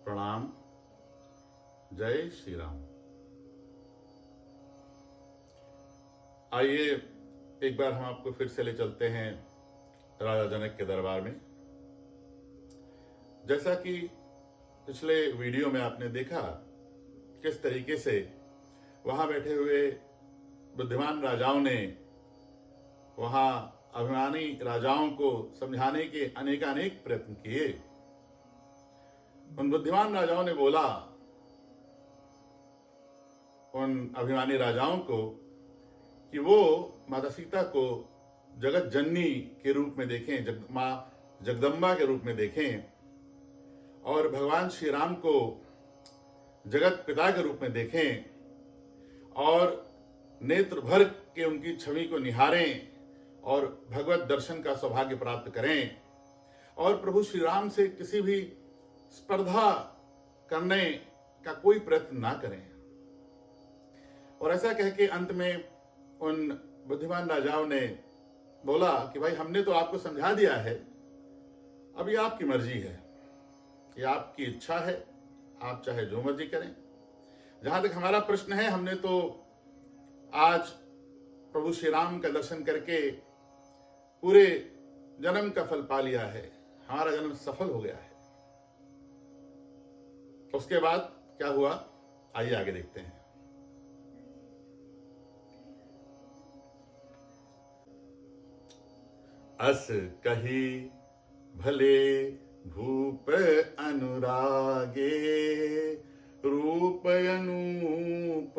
प्रणाम। जय श्री राम। आइए एक बार हम आपको फिर से ले चलते हैं राजा जनक के दरबार में। जैसा कि पिछले वीडियो में आपने देखा किस तरीके से वहां बैठे हुए बुद्धिमान राजाओं ने वहां अभिमानी राजाओं को समझाने के अनेकानेक प्रयत्न किए। उन बुद्धिमान राजाओं ने बोला उन अभिमानी राजाओं को कि वो माता सीता को जगत जननी के रूप में देखें, मां जगदम्बा के रूप में देखें, और भगवान श्री राम को जगत पिता के रूप में देखें और नेत्र भर के उनकी छवि को निहारें और भगवत दर्शन का सौभाग्य प्राप्त करें और प्रभु श्री राम से किसी भी स्पर्धा करने का कोई प्रयत्न ना करें। और ऐसा कह के अंत में उन बुद्धिमान राजाओं ने बोला कि भाई हमने तो आपको समझा दिया है, अब ये आपकी मर्जी है, ये आपकी इच्छा है, आप चाहे जो मर्जी करें। जहां तक हमारा प्रश्न है, हमने तो आज प्रभु श्री राम का दर्शन करके पूरे जन्म का फल पा लिया है, हमारा जन्म सफल हो गया है। उसके बाद क्या हुआ, आइए आगे देखते हैं। अस कही भले भूप अनुरागे, रूप अनूप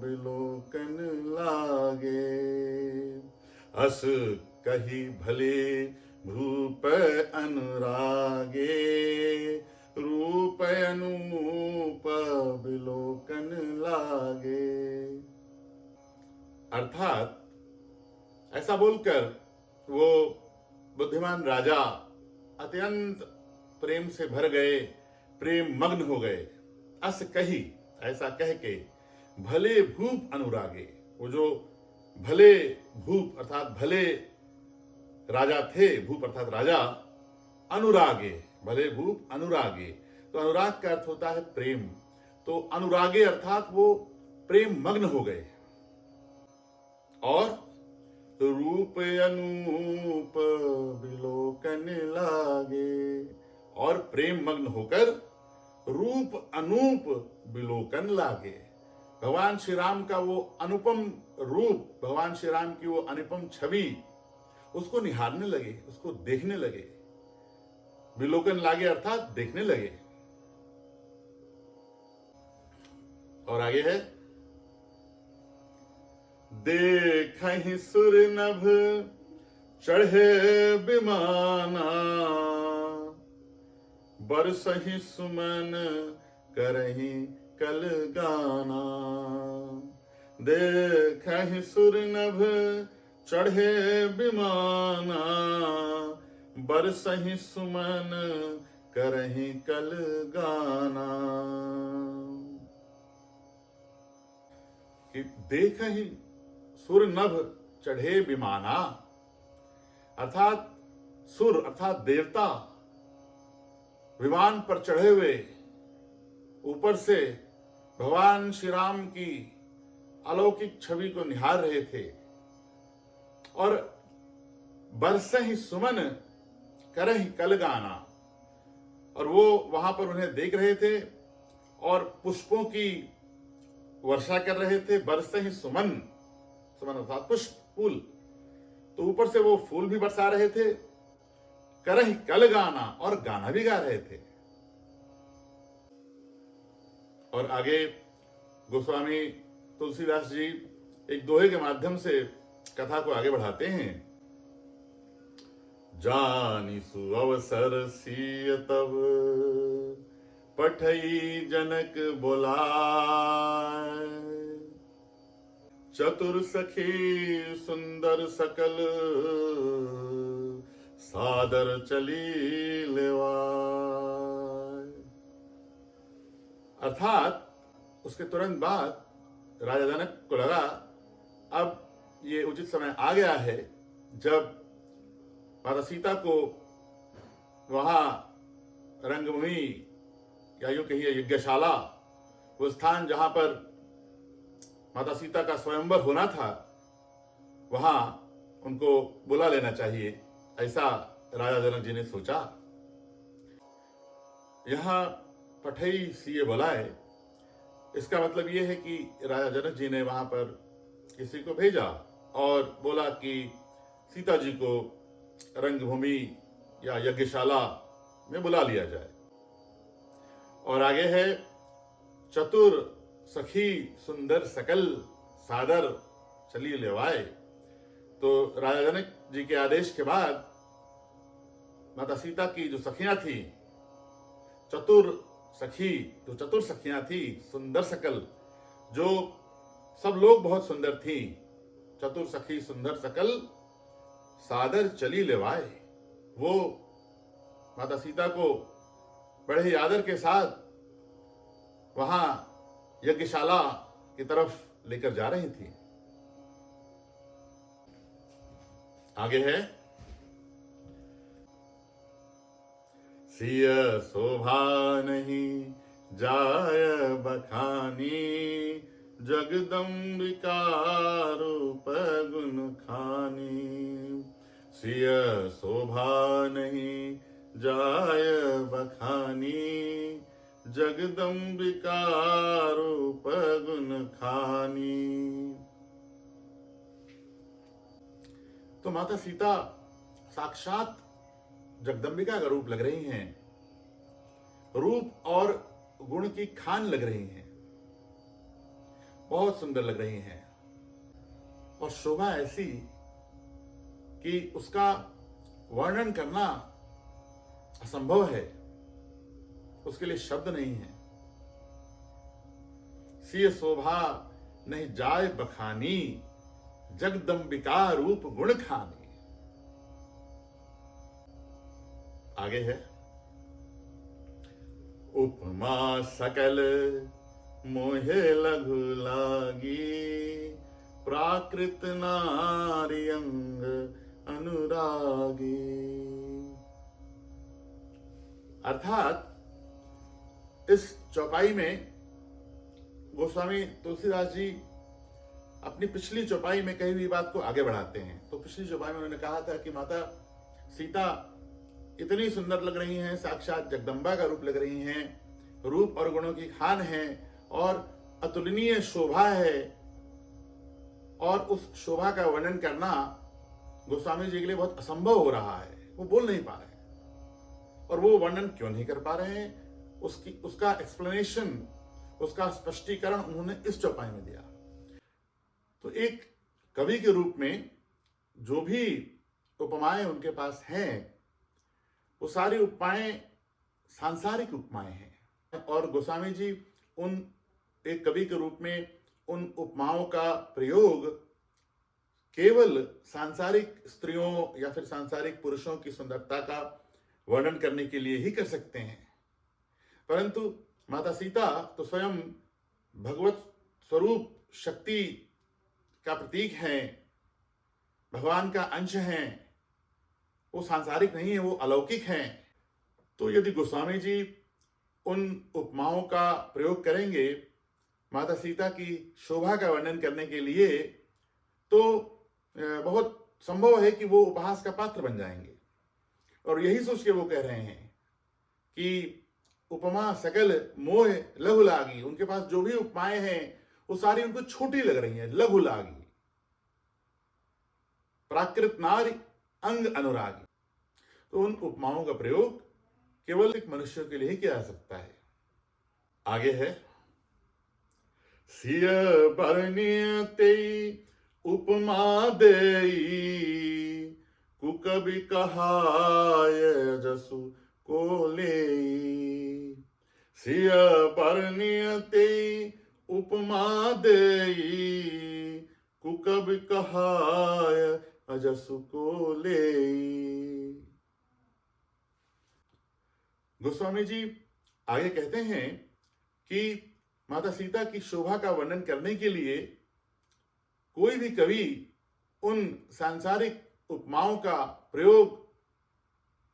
बिलोकन लागे। अस कही भले भूप अनुरागे, रूप अनूप बिलोकन लागे। अर्थात ऐसा बोलकर वो बुद्धिमान राजा अत्यंत प्रेम से भर गए, प्रेम मग्न हो गए। अस कही, ऐसा कह के, भले भूप अनुरागे, वो जो भले भूप अर्थात भले राजा थे, भूप अर्थात राजा, अनुरागे, भले भूप अनुरागे, तो अनुराग का अर्थ होता है प्रेम। तो अनुरागे अर्थात वो प्रेम मग्न हो गए और रूप अनूप बिलोकन लागे, और प्रेम मग्न होकर रूप अनूप बिलोकन लागे। भगवान श्री राम का वो अनुपम रूप, भगवान श्री राम की वो अनुपम छवि, उसको निहारने लगे, उसको देखने लगे। बिलोकन लागे अर्थात देखने लगे। और आगे है, देखहि सुर नभ चढ़े विमाना, बरसहि सुमन करहि कल गाना। देखहि सुर नभ चढ़े विमाना, बरसहि सुमन करहि कल गाना। कि देखहि सुर नभ चढ़े विमाना, अर्थात सुर अर्थात देवता विमान पर चढ़े हुए ऊपर से भगवान श्री राम की अलौकिक छवि को निहार रहे थे और बरसहि सुमन करहि कल गाना, और वो वहां पर उन्हें देख रहे थे और पुष्पों की वर्षा कर रहे थे। बरसहि सुमन, सुमन अर्थात पुष्प, फूल, तो ऊपर से वो फूल भी बरसा रहे थे। करहि कल गाना, और गाना भी गा रहे थे। और आगे गोस्वामी तुलसीदास जी एक दोहे के माध्यम से कथा को आगे बढ़ाते हैं। जानी सु अवसर सिय तब, पठई जनक बोलाय। चतुर सखी सुंदर सकल, सादर चली लेवाय। अर्थात उसके तुरंत बाद राजा जनक को लगा अब ये उचित समय आ गया है जब माता सीता को वहां रंगभूमि या यूं कहिए यज्ञशाला, वो स्थान जहां पर माता सीता का स्वयंवर होना था, वहां उनको बुला लेना चाहिए, ऐसा राजा जनक जी ने सोचा। यहां पठई सिए बुलाए, इसका मतलब यह है कि राजा जनक जी ने वहां पर किसी को भेजा और बोला कि सीता जी को रंगभूमि या यज्ञशाला में बुला लिया जाए। और आगे है, चतुर सखी सुंदर सकल सादर चली लेवाए। तो राजा जनक जी के आदेश के बाद माता सीता की जो सखियां थी, चतुर सखी, जो चतुर सखियां थी, सुंदर सकल, जो सब लोग बहुत सुंदर थी, चतुर सखी सुंदर सकल सादर चली लेवाए, वो माता सीता को बड़े ही आदर के साथ वहां यज्ञशाला की तरफ लेकर जा रही थी। आगे है, सिय शोभा नहीं जाय बखानी, जगदम्बिका रूप गुण खानी। सिय शोभा नहीं जाय बखानी, जगदम्बिका रूप गुण खानी। तो माता सीता साक्षात जगदम्बिका का रूप लग रही हैं, रूप और गुण की खान लग रही हैं, बहुत सुंदर लग रही हैं, और शोभा ऐसी कि उसका वर्णन करना असंभव है, उसके लिए शब्द नहीं है। सिय शोभा नहीं जाय बखानी, जगदम्बिका रूप गुण खानी। आगे है, उपमा सकल मोहे लघु लागी, प्राकृत नारी अंग अनुरागी। अर्थात इस चौपाई में गोस्वामी तुलसीदास जी अपनी पिछली चौपाई में कही हुई बात को आगे बढ़ाते हैं। तो पिछली चौपाई में उन्होंने कहा था कि माता सीता इतनी सुंदर लग रही हैं, साक्षात जगदम्बा का रूप लग रही हैं, रूप और गुणों की खान है, और अतुलनीय शोभा है, और उस शोभा का वर्णन करना गोस्वामी जी के लिए बहुत असंभव हो रहा है, वो बोल नहीं पा रहे हैं। और वो वर्णन क्यों नहीं कर पा रहे हैं, उसका एक्सप्लेनेशन, उसका स्पष्टीकरण उन्होंने इस चौपाई में दिया। तो एक कवि के रूप में जो भी उपमाएं उनके पास हैं, वो सारी उपमाएं सांसारिक उपमाएं हैं, और गोस्वामी जी उन एक कवि के रूप में उन उपमाओं का प्रयोग केवल सांसारिक स्त्रियों या फिर सांसारिक पुरुषों की सुंदरता का वर्णन करने के लिए ही कर सकते हैं। परंतु माता सीता तो स्वयं भगवत स्वरूप शक्ति का प्रतीक हैं, भगवान का अंश हैं, वो सांसारिक नहीं है, वो अलौकिक हैं। तो यदि गोस्वामी जी उन उपमाओं का प्रयोग करेंगे माता सीता की शोभा का वर्णन करने के लिए, तो बहुत संभव है कि वो उपहास का पात्र बन जाएंगे। और यही सोच के वो कह रहे हैं कि उपमा सकल मोह लघु लागी। उनके पास जो भी उपमाएं हैं वो सारी उनको छोटी लग रही हैं, लघु लागी। प्राकृत नारी अंग अनुरागी। तो उन उपमाओं का प्रयोग केवल एक मनुष्य के लिए ही किया जा सकता है। आगे है, सिय बरनियते उपमा देई, कुकबि कहाय जसु को लेई। सिय बरनियते उपमा देई, कुकबि कहाय अजसु को लेई। गोस्वामी जी आगे कहते हैं कि माता सीता की शोभा का वर्णन करने के लिए कोई भी कवि उन सांसारिक उपमाओं का प्रयोग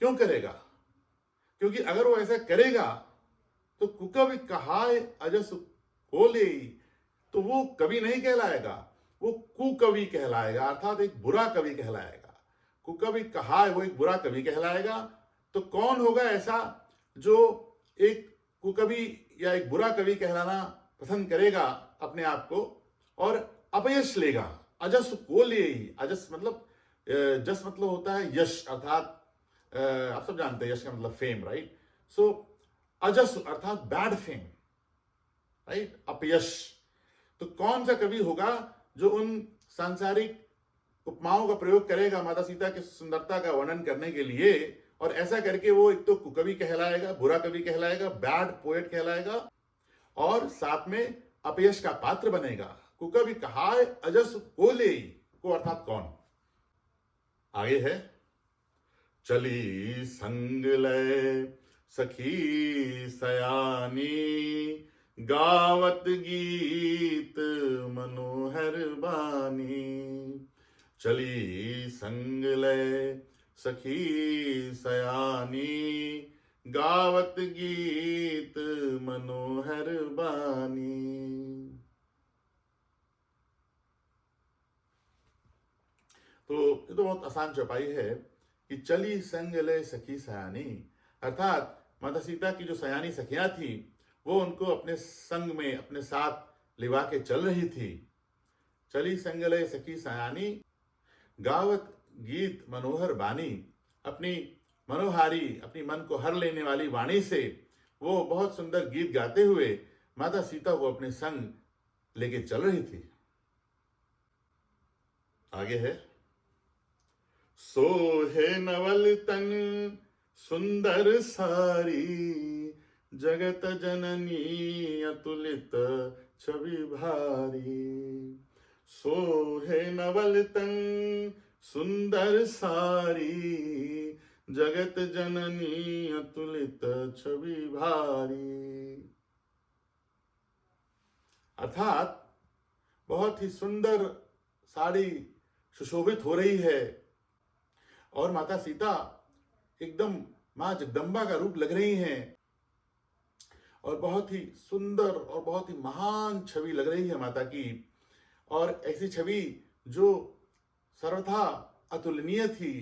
क्यों करेगा? क्योंकि अगर वो ऐसा करेगा तो कुकवि कहाय अजस कोले, तो वो कवि नहीं कहलाएगा, वो कुकवि कहलाएगा, अर्थात एक बुरा कवि कहलाएगा। कुकवि कहाय, वो एक बुरा कवि कहलाएगा। तो कौन होगा ऐसा जो एक कुकवि या एक बुरा कवि कहलाना पसंद करेगा अपने आप को और अपयश लेगा? अजस को ले, अजस मतलब जस मतलब होता है यश, अर्थात आप सब जानते हैं यश का मतलब फेम, राइट? सो अजस अर्थात बैड फेम, राइट, अपयश। तो कौन सा कवि होगा जो उन सांसारिक उपमाओं का प्रयोग करेगा माता सीता की सुंदरता का वर्णन करने के लिए, और ऐसा करके वो एक तो कुकवि कहलाएगा, बुरा कवि कहलाएगा, बैड पोएट कहलाएगा, और साथ में अपयश का पात्र बनेगा। कुकवि कहाय अजस कोले, को अर्थात कौन? आगे है, चली संग लय सखी सयानी, गावत गीत मनोहर बानी। चली संग लय सखी सयानी, गावत गीत मनोहर बानी। तो ये तो बहुत आसान चौपाई है कि चली संग लय सखी सयानी, अर्थात माता सीता की जो सयानी सखियां थी वो उनको अपने संग में, अपने साथ लिवा के चल रही थी। चली संग लय सखी सयानी, गावत गीत मनोहर बानी, अपनी मनोहारी, अपनी मन को हर लेने वाली वाणी से वो बहुत सुंदर गीत गाते हुए माता सीता को अपने संग लेके चल रही थी। आगे है, सोहे नवल तन सुंदर सारी, जगत जननी अतुलित छवि भारी। सोहे नवल तन सुंदर सारी, जगत जननी अतुलित छवि भारी। अर्थात बहुत ही सुंदर साड़ी सुशोभित हो रही है और माता सीता एकदम मां जगदम्बा का रूप लग रही हैं और बहुत ही सुंदर और बहुत ही महान छवि लग रही है माता की, और ऐसी छवि जो सर्वथा अतुलनीय थी,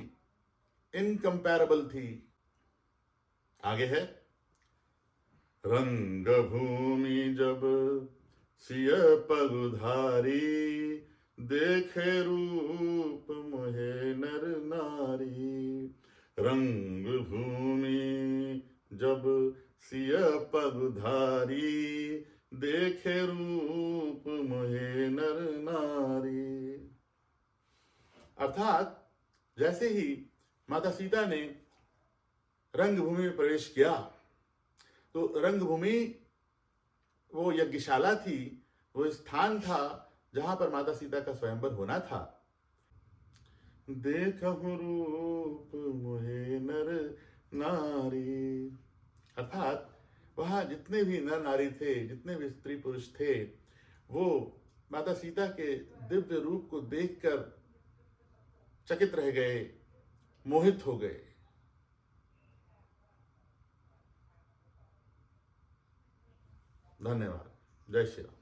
इनकंपैरेबल थी। आगे है, रंग भूमि जब सिय पगुधारी, देखे रूप मोहे नर नारी। रंग भूमि जब सिय पगुधारी, देखे रूप मोहे नर नारी। अर्थात जैसे ही माता सीता ने रंगभूमि में प्रवेश किया तो रंगभूमि वो यज्ञशाला थी, वो स्थान था जहां पर माता सीता का स्वयंवर होना था। देखहु रूप मोहे नर नारी, अर्थात वहां जितने भी नर नारी थे, जितने भी स्त्री पुरुष थे, वो माता सीता के दिव्य रूप को देखकर चकित रह गए, मोहित हो गए। धन्यवाद। जय श्री राम।